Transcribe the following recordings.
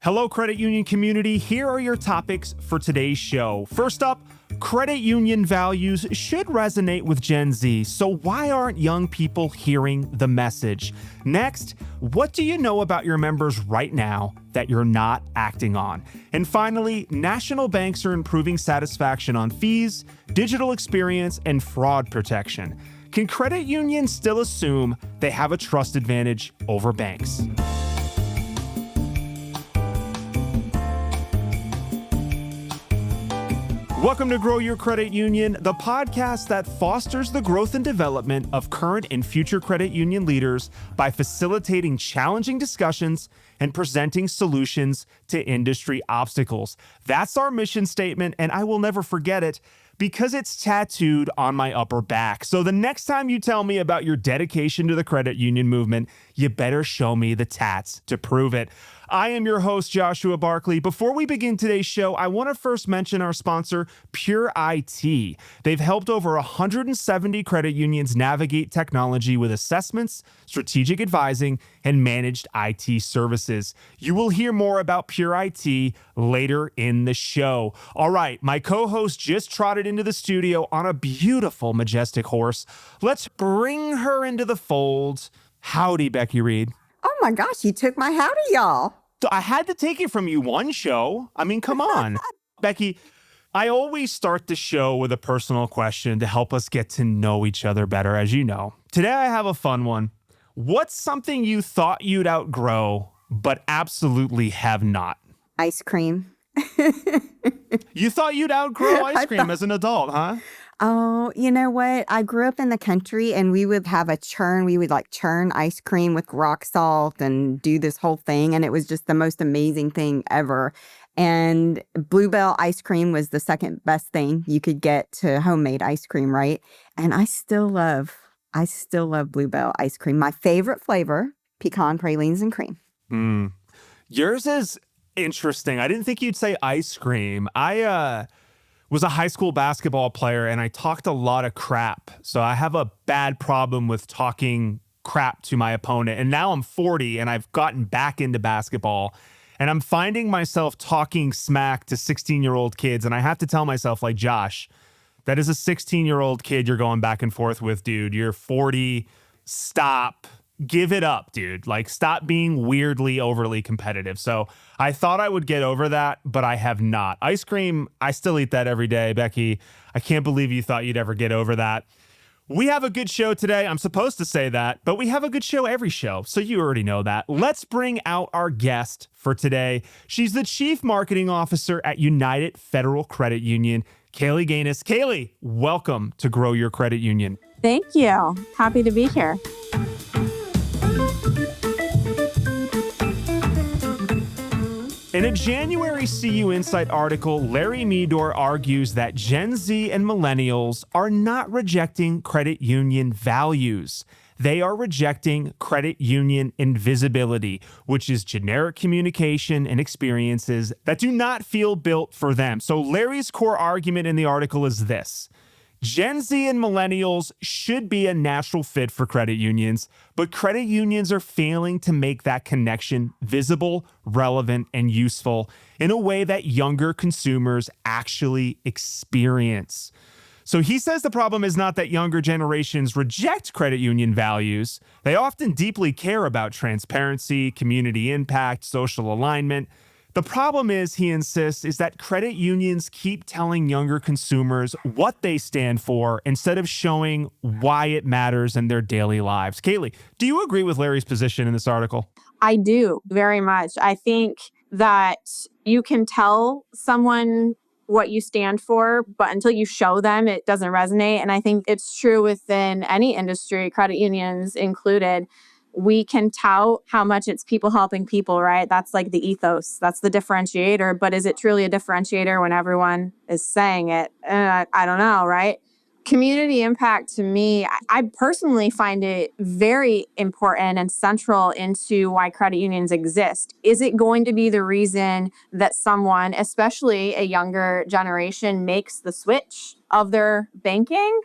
Hello, credit union community. Here are your topics for today's show. First up, credit union values should resonate with Gen Z, so why aren't young people hearing the message? Next, what do you know about your members right now that you're not acting on? And finally, national banks are improving satisfaction on fees, digital experience, and fraud protection. Can credit unions still assume they have a trust advantage over banks? Welcome to Grow Your Credit Union, the podcast that fosters the growth and development of current and future credit union leaders by facilitating challenging discussions and presenting solutions to industry obstacles. That's our mission statement, and I will never forget it because it's tattooed on my upper back. So the next time you tell me about your dedication to the credit union movement, you better show me the tats to prove it. I am your host, Joshua Barclay. Before we begin today's show, I want to first mention our sponsor, Pure IT. They've helped over 170 credit unions navigate technology with assessments, strategic advising, and managed IT services. You will hear more about Pure IT later in the show. All right, my co-host just trotted into the studio on a beautiful, majestic horse. Let's bring her into the fold. Howdy, Becky Reed. Oh my gosh, you took my howdy, y'all. I had to take it from you one show. I mean, come on. Becky, I always start the show with a personal question to help us get to know each other better, as you know. Today, I have a fun one. What's something you thought you'd outgrow, but absolutely have not? Ice cream. You thought you'd outgrow ice cream as an adult, huh? Oh, you know what? I grew up in the country and we would have a churn. We would churn ice cream with rock salt and do this whole thing. And it was just the most amazing thing ever. And Bluebell ice cream was the second best thing you could get to homemade ice cream, right? And I still love Bluebell ice cream. My favorite flavor, pecan pralines and cream. Yours is interesting. I didn't think you'd say ice cream. I was a high school basketball player and I talked a lot of crap. So I have a bad problem with talking crap to my opponent. And now I'm 40 and I've gotten back into basketball and I'm finding myself talking smack to 16-year-old kids. And I have to tell myself, Josh, that is a 16-year-old kid you're going back and forth with, dude. You're 40. Stop. Give it up, dude. Stop being weirdly overly competitive. So I thought I would get over that, but I have not. Ice cream, I still eat that every day, Becky. I can't believe you thought you'd ever get over that. We have a good show today. I'm supposed to say that, but we have a good show every show, so you already know that. Let's bring out our guest for today. She's the Chief Marketing Officer at United Federal Credit Union, Kaylee Ganus. Kaylee, welcome to Grow Your Credit Union. Thank you. Happy to be here. In a January CU Insight article, Larry Meador argues that Gen Z and millennials are not rejecting credit union values. They are rejecting credit union invisibility, which is generic communication and experiences that do not feel built for them. So Larry's core argument in the article is this. Gen Z and millennials should be a natural fit for credit unions, but credit unions are failing to make that connection visible, relevant, and useful in a way that younger consumers actually experience. So he says the problem is not that younger generations reject credit union values. They often deeply care about transparency, community impact, social alignment. The problem is, he insists, is that credit unions keep telling younger consumers what they stand for instead of showing why it matters in their daily lives. Kaylee, do you agree with Larry's position in this article? I do, very much. I think that you can tell someone what you stand for, but until you show them, it doesn't resonate. And I think it's true within any industry, credit unions included. We can tout how much it's people helping people, right? That's the ethos. That's the differentiator. But is it truly a differentiator when everyone is saying it? I don't know, right? Community impact to me, I personally find it very important and central into why credit unions exist. Is it going to be the reason that someone, especially a younger generation, makes the switch of their banking?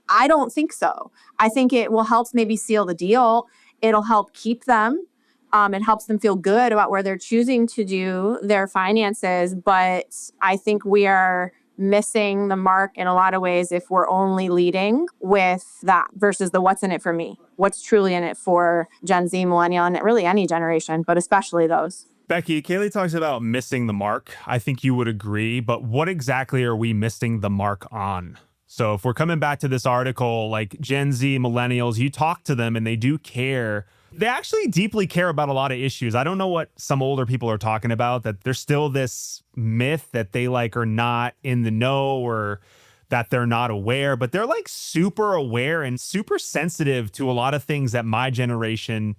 I don't think so. I think it will help maybe seal the deal. It'll help keep them It helps them feel good about where they're choosing to do their finances. But I think we are missing the mark in a lot of ways if we're only leading with that versus the what's in it for me. What's truly in it for Gen Z, millennial, and really any generation, but especially those. Becky, Kaylee talks about missing the mark. I think you would agree, but what exactly are we missing the mark on? So if we're coming back to this article, like Gen Z, millennials, you talk to them and they do care. They actually deeply care about a lot of issues. I don't know what some older people are talking about, that there's still this myth that they like are not in the know or that they're not aware, but they're like super aware and super sensitive to a lot of things that my generation,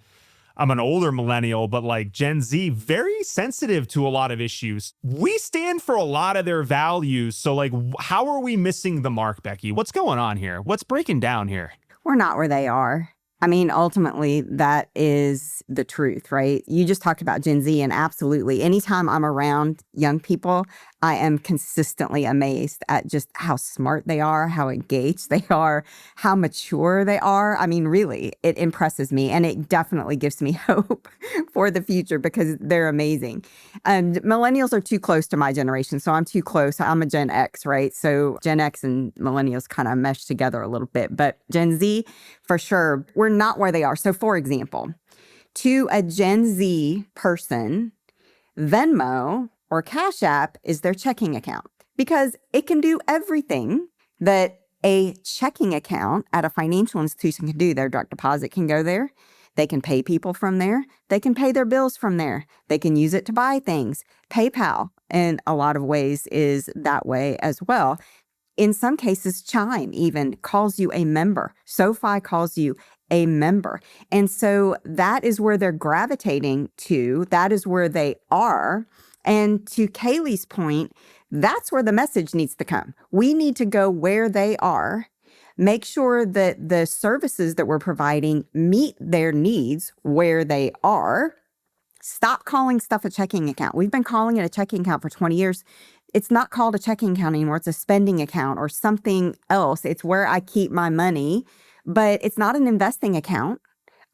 I'm an older millennial, but like Gen Z, very sensitive to a lot of issues. We stand for a lot of their values. So like, how are we missing the mark, Becky? What's going on here? What's breaking down here? We're not where they are. I mean, ultimately, that is the truth, right? You just talked about Gen Z, and absolutely, anytime I'm around young people, I am consistently amazed at just how smart they are, how engaged they are, how mature they are. I mean, really, it impresses me, and it definitely gives me hope for the future because they're amazing. And millennials are too close to my generation, so I'm too close. I'm a Gen X, right? So Gen X and millennials kind of mesh together a little bit, but Gen Z, for sure, we're not where they are. So for example, to a Gen Z person, Venmo or Cash App is their checking account because it can do everything that a checking account at a financial institution can do. Their direct deposit can go there. They can pay people from there. They can pay their bills from there. They can use it to buy things. PayPal, in a lot of ways, is that way as well. In some cases, Chime even calls you a member. SoFi calls you a member. And so that is where they're gravitating to. That is where they are. And to Kaylee's point, that's where the message needs to come. We need to go where they are, make sure that the services that we're providing meet their needs where they are. Stop calling stuff a checking account. We've been calling it a checking account for 20 years. It's not called a checking account anymore. It's a spending account or something else. It's where I keep my money, but it's not an investing account.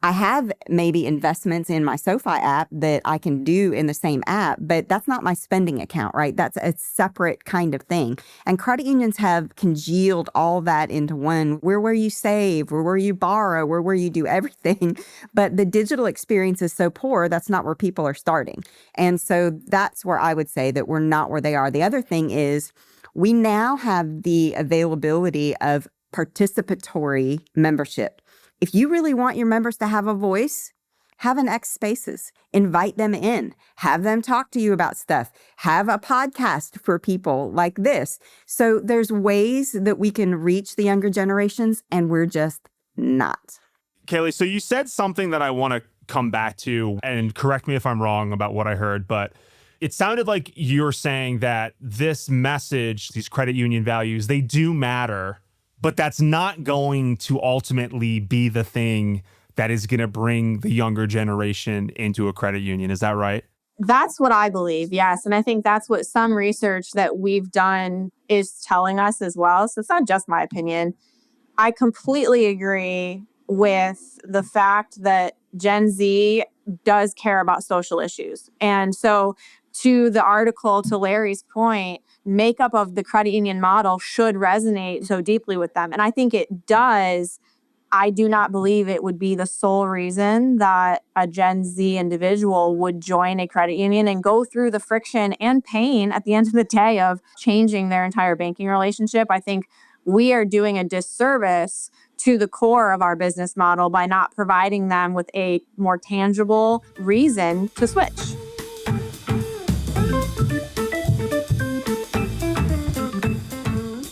I have maybe investments in my SoFi app that I can do in the same app, but that's not my spending account, right? That's a separate kind of thing. And credit unions have congealed all that into one. We're where you save, we're where you borrow, we're where you do everything. But the digital experience is so poor, that's not where people are starting. And so that's where I would say that we're not where they are. The other thing is we now have the availability of participatory membership. If you really want your members to have a voice, have an X Spaces, invite them in, have them talk to you about stuff, have a podcast for people like this. So there's ways that we can reach the younger generations, and we're just not. Kaylee, so you said something that I want to come back to, and correct me if I'm wrong about what I heard, but it sounded like you're saying that this message, these credit union values, they do matter, but that's not going to ultimately be the thing that is going to bring the younger generation into a credit union. Is that right? That's what I believe, yes. And I think that's what some research that we've done is telling us as well. So it's not just my opinion. I completely agree with the fact that Gen Z does care about social issues. And so to the article, to Larry's point, makeup of the credit union model should resonate so deeply with them. And I think it does. I do not believe it would be the sole reason that a Gen Z individual would join a credit union and go through the friction and pain at the end of the day of changing their entire banking relationship. I think we are doing a disservice to the core of our business model by not providing them with a more tangible reason to switch.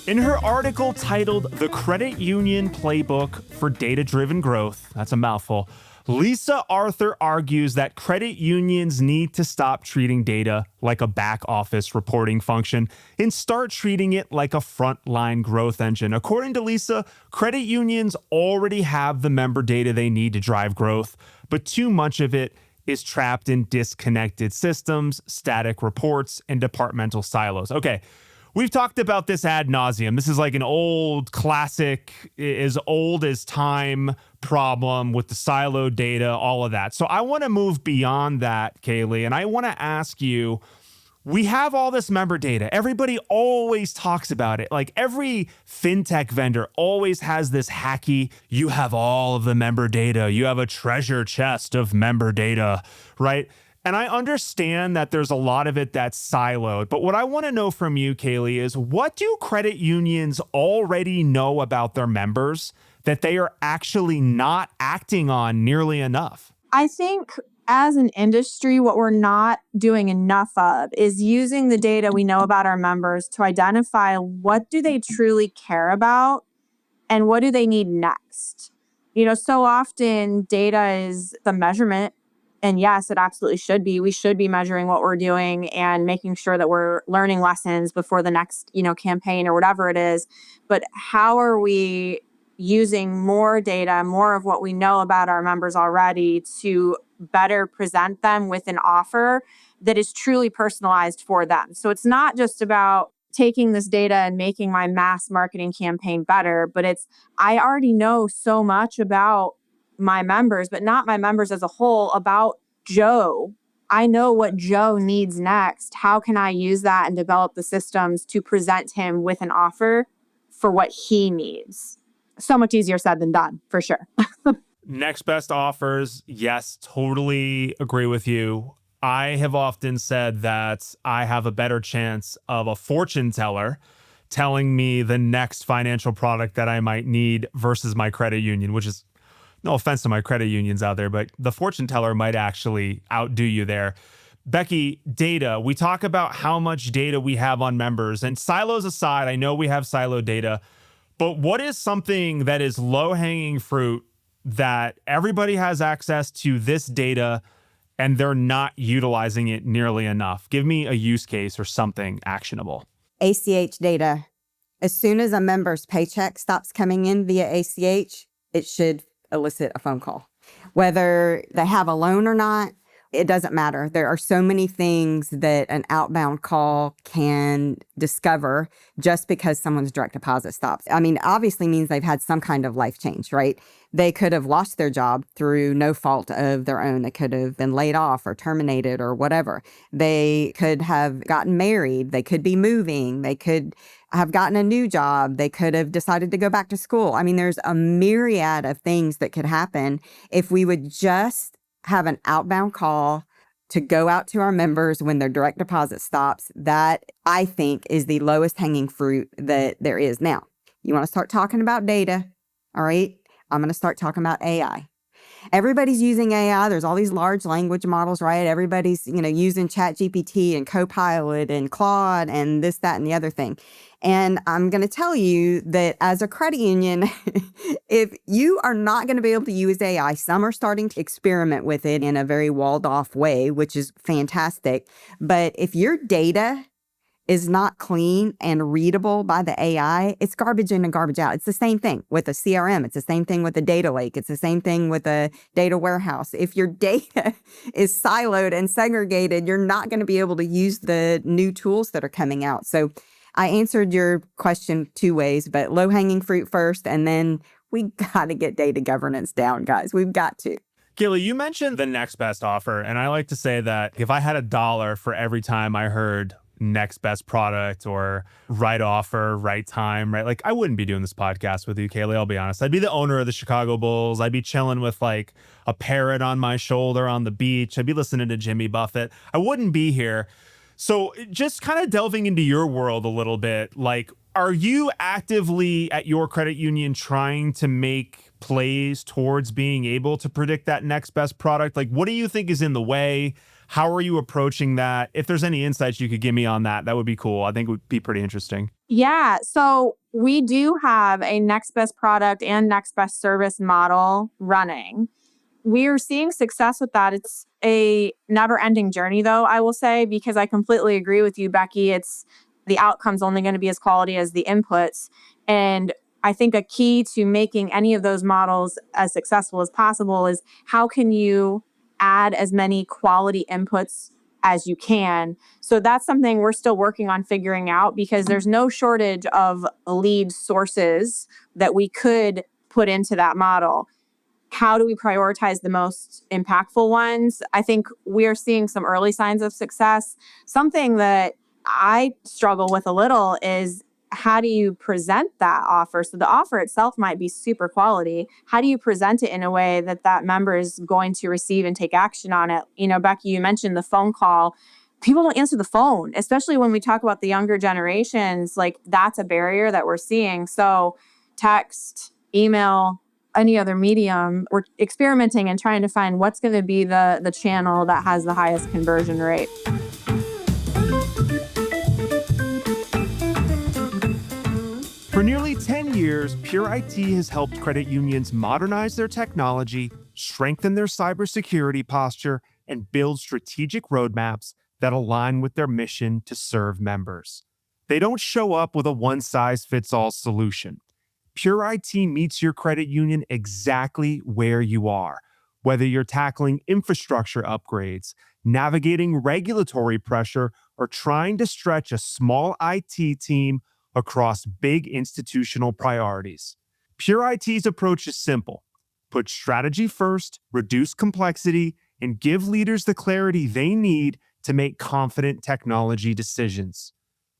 In her article titled The Credit Union Playbook for Data-Driven Growth, that's a mouthful, Lisa Arthur argues that credit unions need to stop treating data like a back office reporting function and start treating it like a frontline growth engine. According to Lisa, credit unions already have the member data they need to drive growth, but too much of it is trapped in disconnected systems, static reports, and departmental silos. Okay. We've talked about this ad nauseum. This is like an old classic, as old as time problem with the siloed data, all of that. So I want to move beyond that, Kaylee, and I want to ask you, we have all this member data. Everybody always talks about it. Like every fintech vendor always has this hacky, you have all of the member data. You have a treasure chest of member data, right? And I understand that there's a lot of it that's siloed. But what I want to know from you, Kaylee, is what do credit unions already know about their members that they are actually not acting on nearly enough? I think as an industry, what we're not doing enough of is using the data we know about our members to identify what do they truly care about and what do they need next. So often data is the measurement. And yes, it absolutely should be. We should be measuring what we're doing and making sure that we're learning lessons before the next, campaign or whatever it is. But how are we using more data, more of what we know about our members already to better present them with an offer that is truly personalized for them? So it's not just about taking this data and making my mass marketing campaign better, but I already know so much about my members, but not my members as a whole, about Joe. I know what Joe needs next. How can I use that and develop the systems to present him with an offer for what he needs? So much easier said than done, for sure. Next best offers. Yes, totally agree with you. I have often said that I have a better chance of a fortune teller telling me the next financial product that I might need versus my credit union, which is no offense to my credit unions out there, but the fortune teller might actually outdo you there. Becky, data. We talk about how much data we have on members, and silos aside, I know we have siloed data, but what is something that is low-hanging fruit that everybody has access to this data and they're not utilizing it nearly enough? Give me a use case or something actionable. ACH data. As soon as a member's paycheck stops coming in via ACH, it should elicit a phone call. Whether they have a loan or not, it doesn't matter. There are so many things that an outbound call can discover just because someone's direct deposit stops. I mean, obviously means they've had some kind of life change, right? They could have lost their job through no fault of their own. They could have been laid off or terminated or whatever. They could have gotten married. They could be moving. They could have gotten a new job. They could have decided to go back to school. I mean, there's a myriad of things that could happen if we would just have an outbound call to go out to our members when their direct deposit stops. That, I think, is the lowest hanging fruit that there is. Now, you want to start talking about data, all right? I'm going to start talking about AI. Everybody's using AI. There's all these large language models, right? Everybody's, using ChatGPT and Copilot and Claude and this, that, and the other thing. And I'm going to tell you that as a credit union, if you are not going to be able to use AI, some are starting to experiment with it in a very walled off way, which is fantastic. But if your data is not clean and readable by the AI, it's garbage in and garbage out. It's the same thing with a CRM. It's the same thing with a data lake. It's the same thing with a data warehouse. If your data is siloed and segregated, you're not going to be able to use the new tools that are coming out. So I answered your question two ways, but low-hanging fruit first, and then we got to get data governance down, guys. We've got to. Kaylee, you mentioned the next best offer, and I like to say that if I had $1 for every time I heard next best product or right offer, right time, right? Like, I wouldn't be doing this podcast with you, Kaylee, I'll be honest. I'd be the owner of the Chicago Bulls. I'd be chilling with like a parrot on my shoulder on the beach. I'd be listening to Jimmy Buffett. I wouldn't be here. So just kind of delving into your world a little bit, like, are you actively at your credit union trying to make plays towards being able to predict that next best product? Like, what do you think is in the way? How are you approaching that? If there's any insights you could give me on that, that would be cool. I think it would be pretty interesting. Yeah. So we do have a next best product and next best service model running. We are seeing success with that. It's a never ending journey, though, I will say, because I completely agree with you, Becky. It's the outcome's only going to be as quality as the inputs. And I think a key to making any of those models as successful as possible is how can you add as many quality inputs as you can. So that's something we're still working on figuring out, because there's no shortage of lead sources that we could put into that model. How do we prioritize the most impactful ones? I think we are seeing some early signs of success. Something that I struggle with a little is, how do you present that offer? So the offer itself might be super quality. How do you present it in a way that that member is going to receive and take action on it? You know, Becky, you mentioned the phone call. People don't answer the phone, especially when we talk about the younger generations. Like, that's a barrier that we're seeing. So text, email, any other medium, we're experimenting and trying to find what's going to be the channel that has the highest conversion rate. For nearly 10 years, Pure IT has helped credit unions modernize their technology, strengthen their cybersecurity posture, and build strategic roadmaps that align with their mission to serve members. They don't show up with a one-size-fits-all solution. Pure IT meets your credit union exactly where you are, whether you're tackling infrastructure upgrades, navigating regulatory pressure, or trying to stretch a small IT team across big institutional priorities. Pure IT's approach is simple. Put strategy first, reduce complexity, and give leaders the clarity they need to make confident technology decisions.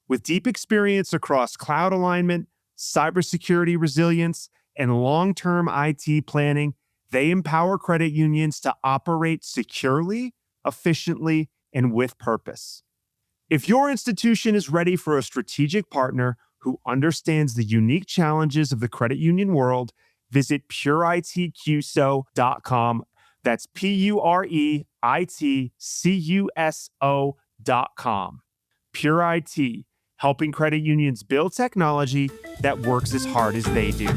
With deep experience across cloud alignment, cybersecurity resilience, and long-term IT planning, they empower credit unions to operate securely, efficiently, and with purpose. If your institution is ready for a strategic partner who understands the unique challenges of the credit union world, visit pureitqso.com. That's pureitcuso.com. Pure IT, helping credit unions build technology that works as hard as they do.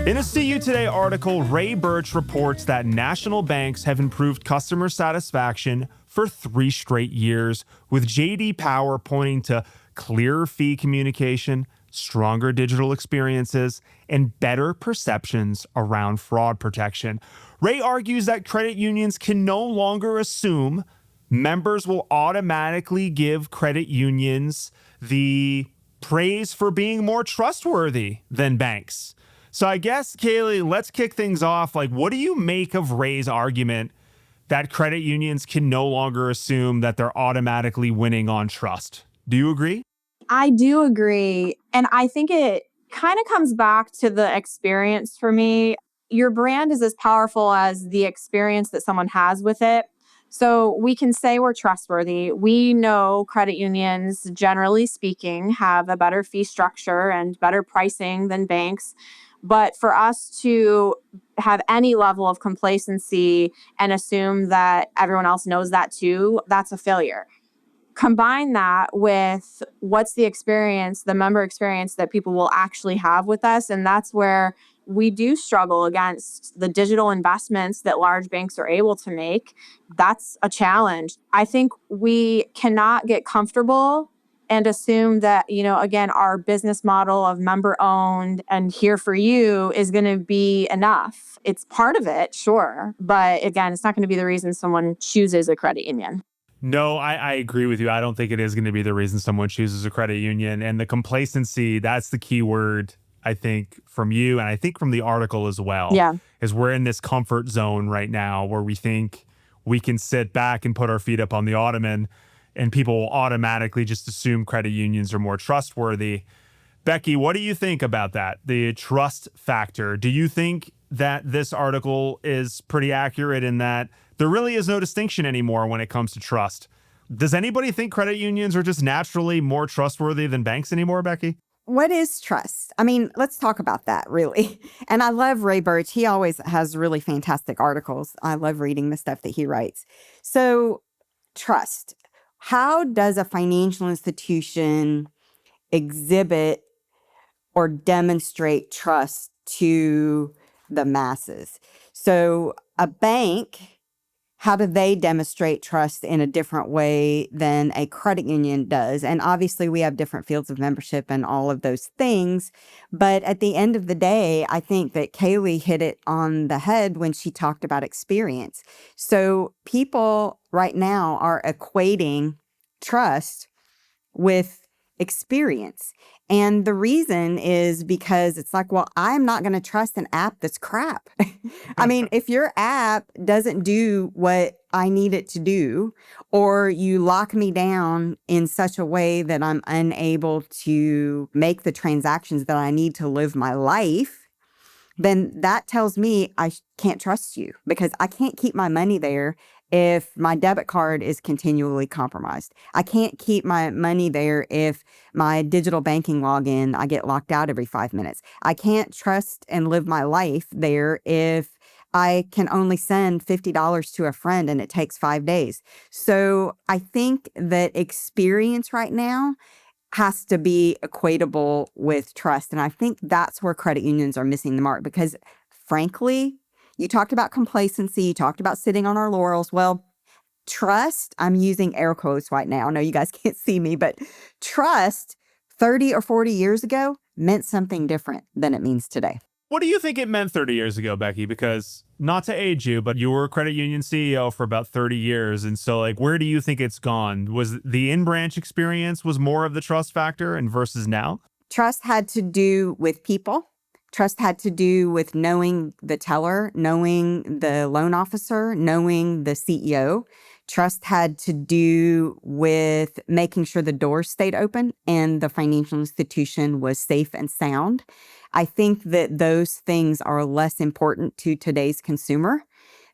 In a CU Today article, Ray Birch reports that national banks have improved customer satisfaction for 3 straight years, with J.D. Power pointing to clearer fee communication, stronger digital experiences, and better perceptions around fraud protection. Ray argues that credit unions can no longer assume members will automatically give credit unions the praise for being more trustworthy than banks. So I guess, Kaylee, let's kick things off. Like, what do you make of Ray's argument that credit unions can no longer assume that they're automatically winning on trust? Do you agree? I do agree. And I think it kind of comes back to the experience for me. Your brand is as powerful as the experience that someone has with it. So we can say we're trustworthy. We know credit unions, generally speaking, have a better fee structure and better pricing than banks. But for us to have any level of complacency and assume that everyone else knows that too, that's a failure. Combine that with what's the experience, the member experience that people will actually have with us. And that's where we do struggle against the digital investments that large banks are able to make. That's a challenge. I think we cannot get comfortable and assume that, again, our business model of member owned and here for you is going to be enough. It's part of it, sure. But again, it's not going to be the reason someone chooses a credit union. No, I agree with you. I don't think it is going to be the reason someone chooses a credit union. And the complacency, that's the key word, I think, from you. And I think from the article as well. Yeah. Is we're in this comfort zone right now where we think we can sit back and put our feet up on the ottoman and people will automatically just assume credit unions are more trustworthy. Becky, what do you think about that? The trust factor. Do you think that this article is pretty accurate in that there really is no distinction anymore when it comes to trust? Does anybody think credit unions are just naturally more trustworthy than banks anymore, Becky? What is trust? I mean, let's talk about that, really. And I love Ray Birch. He always has really fantastic articles. I love reading the stuff that he writes. So, trust. How does a financial institution exhibit or demonstrate trust to the masses? So, a bank how do they demonstrate trust in a different way than a credit union does? And obviously, we have different fields of membership and all of those things. But at the end of the day, I think that Kaylee hit it on the head when she talked about experience. So people right now are equating trust with experience. And the reason is because it's like, well, I'm not going to trust an app that's crap. I mean, if your app doesn't do what I need it to do, or you lock me down in such a way that I'm unable to make the transactions that I need to live my life, then that tells me I can't trust you, because I can't keep my money there if my debit card is continually compromised. I can't keep my money there if my digital banking login, I get locked out every 5 minutes. I can't trust and live my life there if I can only send $50 to a friend and it takes 5 days. So I think that experience right now has to be equatable with trust. And I think that's where credit unions are missing the mark, because frankly, you talked about complacency, you talked about sitting on our laurels. Well, trust, I'm using air quotes right now. I know you guys can't see me, but trust 30 or 40 years ago meant something different than it means today. What do you think it meant 30 years ago, Becky? Because not to age you, but you were a credit union CEO for about 30 years. And so like, where do you think it's gone? Was the in-branch experience was more of the trust factor and versus now? Trust had to do with people. Trust had to do with knowing the teller, knowing the loan officer, knowing the CEO. Trust had to do with making sure the doors stayed open and the financial institution was safe and sound. I think that those things are less important to today's consumer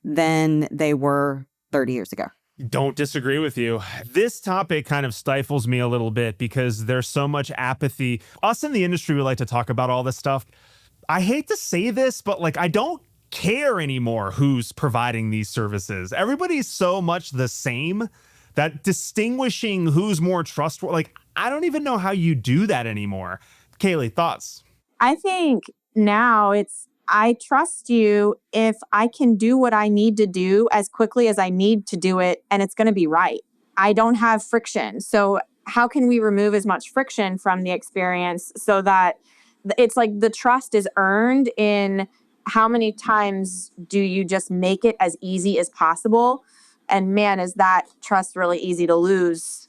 than they were 30 years ago. Don't disagree with you. This topic kind of stifles me a little bit because there's so much apathy. Us in the industry, we like to talk about all this stuff. I hate to say this, but like, I don't care anymore who's providing these services. Everybody's so much the same that distinguishing who's more trustworthy, like, I don't even know how you do that anymore. Kaylee, thoughts? I think now I trust you if I can do what I need to do as quickly as I need to do it, and it's going to be right. I don't have friction. So how can we remove as much friction from the experience so that it's like the trust is earned in how many times do you just make it as easy as possible? And man, is that trust really easy to lose.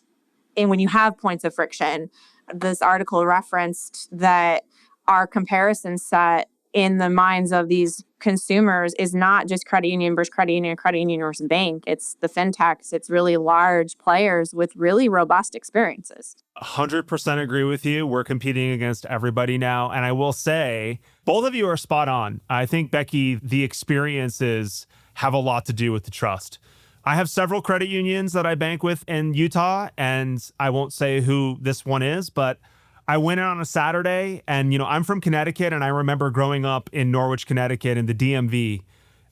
And when you have points of friction, this article referenced that our comparison set in the minds of these consumers is not just credit union versus credit union versus bank. It's the fintechs. It's really large players with really robust experiences. 100% agree with you. We're competing against everybody now. And I will say, both of you are spot on. I think, Becky, the experiences have a lot to do with the trust. I have several credit unions that I bank with in Utah, and I won't say who this one is, but I went in on a Saturday and, you know, I'm from Connecticut, and I remember growing up in Norwich, Connecticut in the DMV.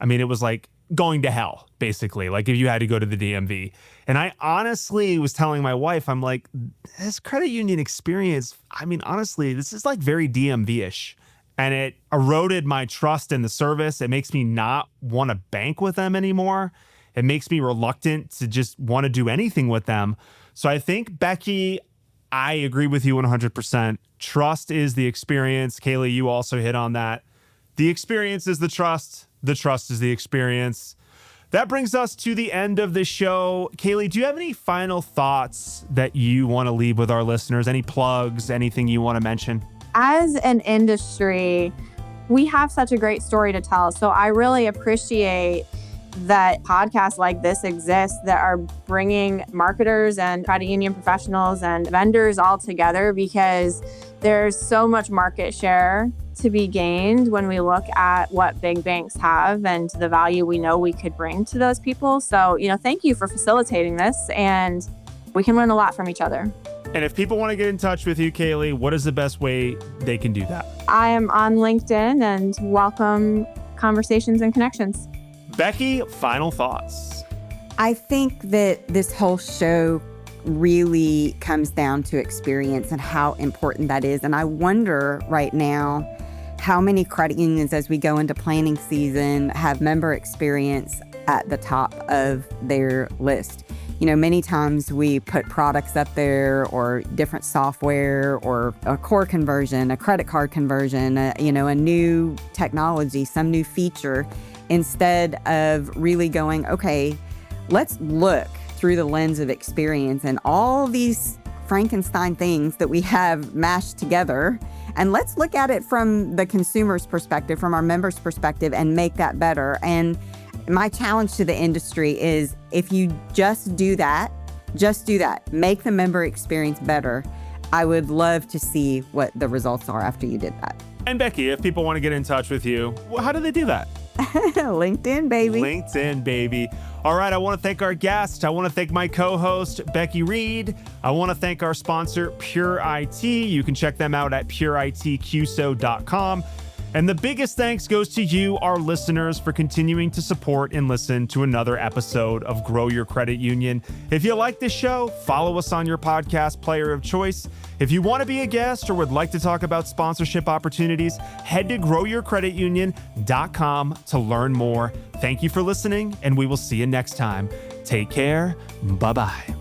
I mean, it was like going to hell, basically, like if you had to go to the DMV. And I honestly was telling my wife, I'm like, this credit union experience, I mean, honestly, this is like very DMV-ish. And it eroded my trust in the service. It makes me not want to bank with them anymore. It makes me reluctant to just want to do anything with them. So I think, Becky, I agree with you 100%. Trust is the experience. Kaylee, you also hit on that. The experience is the trust. The trust is the experience. That brings us to the end of the show. Kaylee, do you have any final thoughts that you want to leave with our listeners? Any plugs, anything you want to mention? As an industry, we have such a great story to tell. So I really appreciate that podcasts like this exist that are bringing marketers and credit union professionals and vendors all together, because there's so much market share to be gained when we look at what big banks have and the value we know we could bring to those people. So, thank you for facilitating this, and we can learn a lot from each other. And if people want to get in touch with you, Kaylee, what is the best way they can do that? I am on LinkedIn and welcome conversations and connections. Becky, final thoughts. I think that this whole show really comes down to experience and how important that is. And I wonder right now how many credit unions, as we go into planning season, have member experience. at the top of their list. Many times we put products up there or different software or a core conversion, a credit card conversion, a new technology, some new feature, instead of really going, okay, let's look through the lens of experience and all these Frankenstein things that we have mashed together. And let's look at it from the consumer's perspective, from our members' perspective, and make that better. And my challenge to the industry is if you just do that, make the member experience better. I would love to see what the results are after you did that. And Becky, if people want to get in touch with you, how do they do that? LinkedIn, baby. LinkedIn, baby. All right, I want to thank our guest. I want to thank my co-host, Becky Reed. I want to thank our sponsor, Pure IT. You can check them out at pureitqso.com. And the biggest thanks goes to you, our listeners, for continuing to support and listen to another episode of Grow Your Credit Union. If you like this show, follow us on your podcast player of choice. If you want to be a guest or would like to talk about sponsorship opportunities, head to growyourcreditunion.com to learn more. Thank you for listening, and we will see you next time. Take care. Bye-bye.